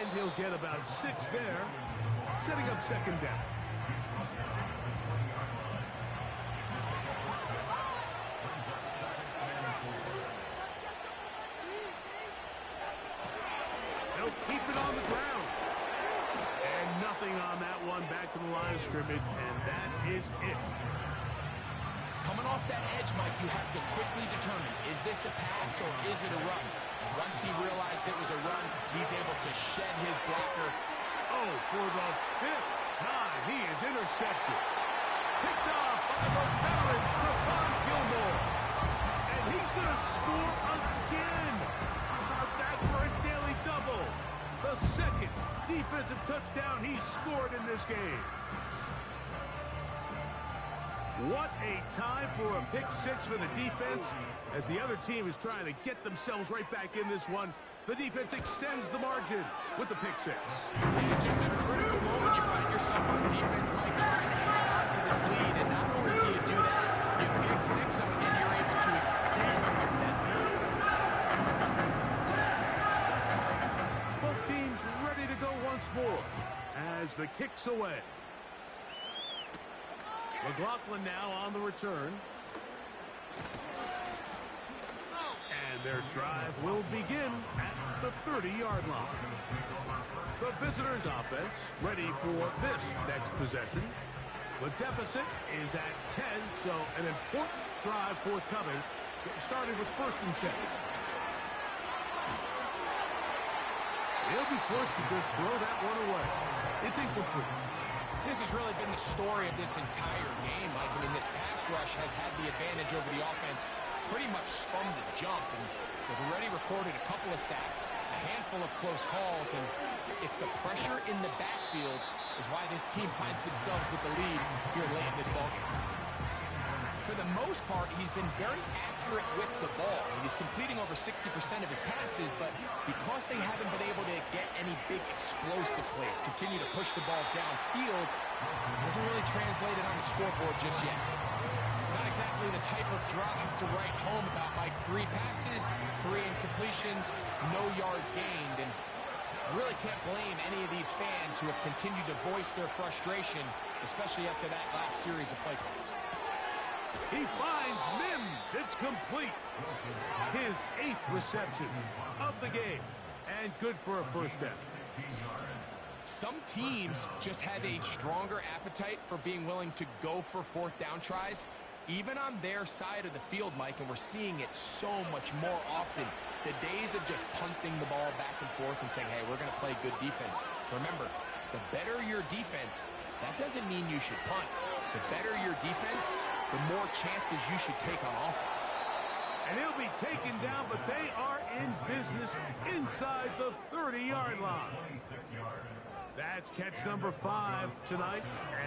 S2: And he'll get about 6 there, setting up second down. They'll keep it on the ground. And nothing on that one, back to the line of scrimmage, and that is it.
S3: Coming off that edge, Mike, you have to quickly determine, is this a pass or is it a run? Once he realized it was a run, he's able to shed his blocker.
S2: Oh, for the 5th time, he is intercepted. Picked off by the veteran, Stephon Gilmore. And he's going to score again. How about that for a daily double? The 2nd defensive touchdown he's scored in this game. What a time for a pick 6 for the defense. As the other team is trying to get themselves right back in this one, the defense extends the margin with the pick 6.
S3: And just a critical moment, you find yourself on defense, Mike, trying to hang on to this lead. And not only do you do that, you pick 6 them, and you're able to extend that lead.
S2: Both teams ready to go once more as the kick's away. McLaughlin now on the return. And their drive will begin at the 30-yard line. The visitors' offense ready for this next possession. The deficit is at 10, so an important drive forthcoming. Getting started with 1st and 10. He'll be forced to just throw that one away. It's incomplete.
S3: This has really been the story of this entire game, Mike. I mean, this pass rush has had the advantage over the offense pretty much from the jump, and they've already recorded a couple of sacks, a handful of close calls, and it's the pressure in the backfield is why this team finds themselves with the lead here late in this ballgame. For the most part, he's been very accurate with the ball. I mean, he's completing over 60% of his passes, but because they haven't been able to get any big explosive plays, continue to push the ball downfield, hasn't really translated on the scoreboard just yet. Not exactly the type of drive to write home about, Mike. 3 passes, 3 incompletions, no yards gained, and I really can't blame any of these fans who have continued to voice their frustration, especially after that last series of play calls.
S2: He finds Mims. It's complete. His 8th reception of the game. And good for a first down.
S3: Some teams just have a stronger appetite for being willing to go for 4th down tries, even on their side of the field, Mike, and we're seeing it so much more often. The days of just punting the ball back and forth and saying, hey, we're going to play good defense. Remember, the better your defense, that doesn't mean you should punt. The better your defense, the more chances you should take on offense.
S2: And he'll be taken down, but they are in business inside the 30-yard line. That's catch number 5 tonight,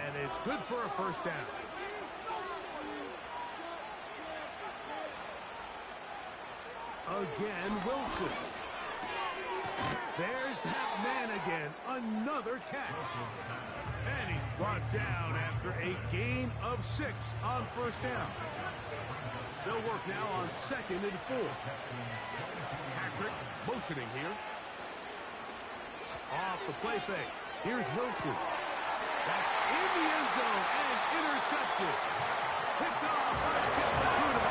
S2: and it's good for a first down. Again, Wilson. There's that man again. Another catch. And he's brought down after a gain of 6 on first down. They'll work now on 2nd and 4. Patrick motioning here. Off the play fake. Here's Wilson. That's in the end zone and intercepted. Picked off by Jeff Okuda.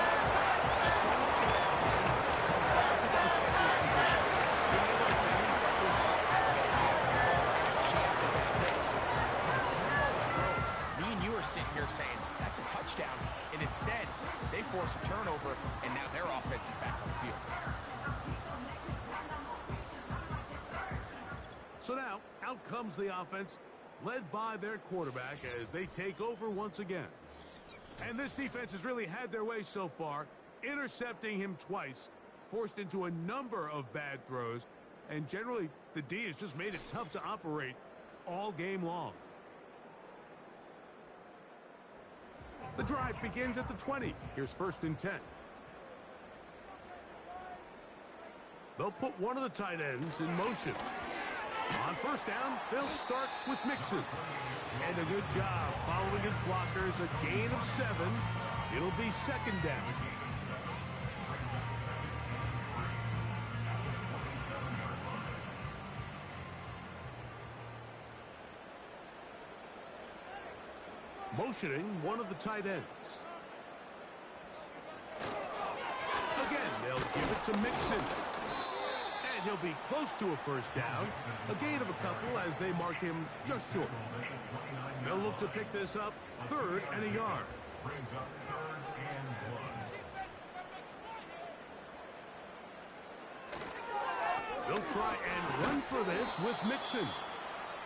S3: So much of that comes down to the defender's position. Being able to get himself this up, get his hands on the ball, chance at that pick. Me and you are sitting here saying, that's a touchdown. And instead, they force a turnover, and now their offense is back on the field.
S2: So now, out comes the offense, led by their quarterback as they take over once again. And this defense has really had their way so far, intercepting him twice, forced into a number of bad throws, and generally the D has just made it tough to operate all game long. The drive begins at the 20. Here's 1st and 10. They'll put one of the tight ends in motion. On first down, they'll start with Mixon. And a good job following his blockers, a gain of 7. It'll be 2nd down. Motioning one of the tight ends. Again, they'll give it to Mixon. And he'll be close to a first down. A gain of a couple as they mark him just short. They'll look to pick this up 3rd and a yard.
S4: Brings up 3rd and 1.
S2: They'll try and run for this with Mixon.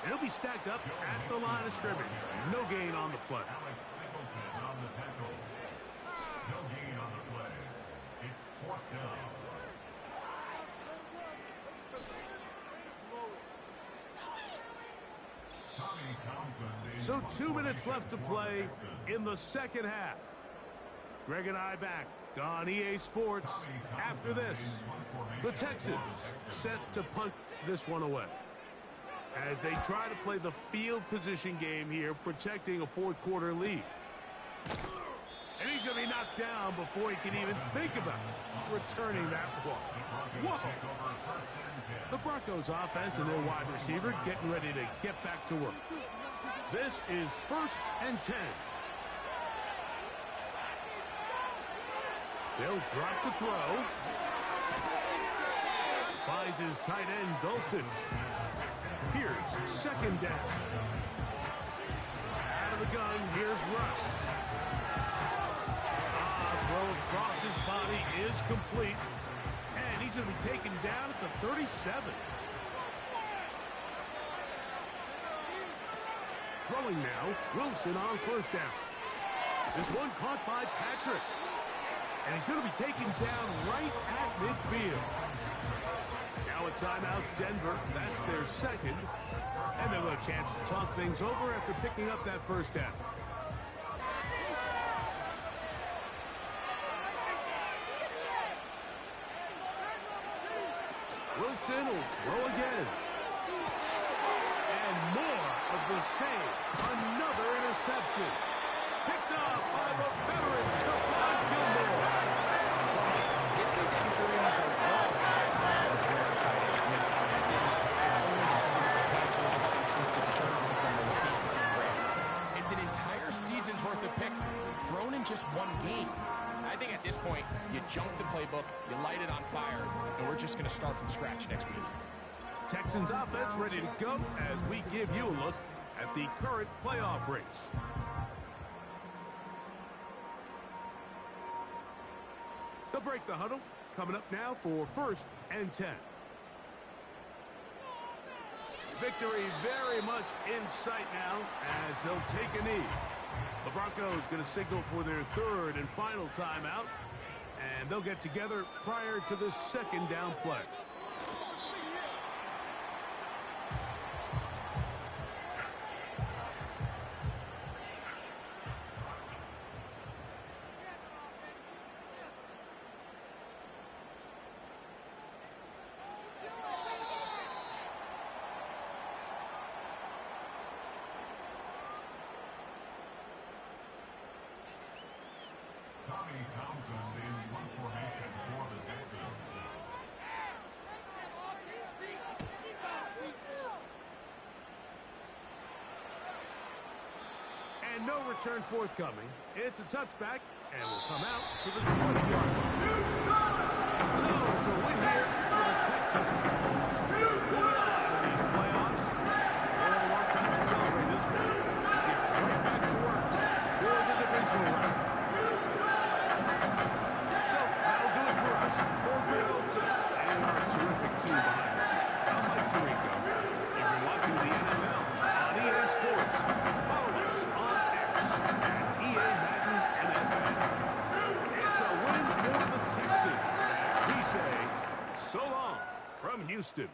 S2: And he'll be stacked up at the line of scrimmage. No gain on the play.
S4: Alex Singleton on the tackle. No gain on the play. It's 4th down. So
S2: 2 minutes left to play in the second half. Greg and I back on EA Sports after this. The Texans set to punt this one away as they try to play the field position game here, protecting a 4th quarter lead. And he's going to be knocked down before he can even think about returning that ball. Whoa! The Broncos offense and their wide receiver getting ready to get back to work. This is 1st and 10. They'll drop to throw. Finds his tight end, Dulcich. Here's 2nd down. Out of the gun, here's Russ. Throw across his body is complete. And he's going to be taken down at the 37. Throwing now, Wilson on first down. This one caught by Patrick. And he's going to be taken down right at midfield. Now a timeout, Denver. That's their 2nd. And they'll have a chance to talk things over after picking up that first down. Wilson will throw again. And more of the same. Another interception. Picked off by the veteran Stephon Gilmore.
S3: This is entering the wrong It's an entire season's worth of picks thrown in just one game. I think at this point, you jump the playbook, you light it on fire, and we're just going to start from scratch next week.
S2: Texans offense ready to go as we give you a look at the current playoff race. They'll break the huddle. Coming up now for 1st and 10. Victory very much in sight now as they'll take a knee. The Broncos going to signal for their 3rd and final timeout, and they'll get together prior to the 2nd down play.
S4: Tommy Townsend in one formation for the Texans.
S2: And no return forthcoming. It's a touchback, and will come out to the 20-yard line. So, it's a win here for the Texans. Moving on to these playoffs. We'll have a long time to celebrate this one. We'll get right back to work for the divisional round. So, that'll do it for us. For Greg Olson and our terrific team behind the scenes, I'm Mike Tirico. You've been watching the NFL on EA Sports. Follow us on X at EA Madden NFL. It's a win for the Texans as we say so long from Houston.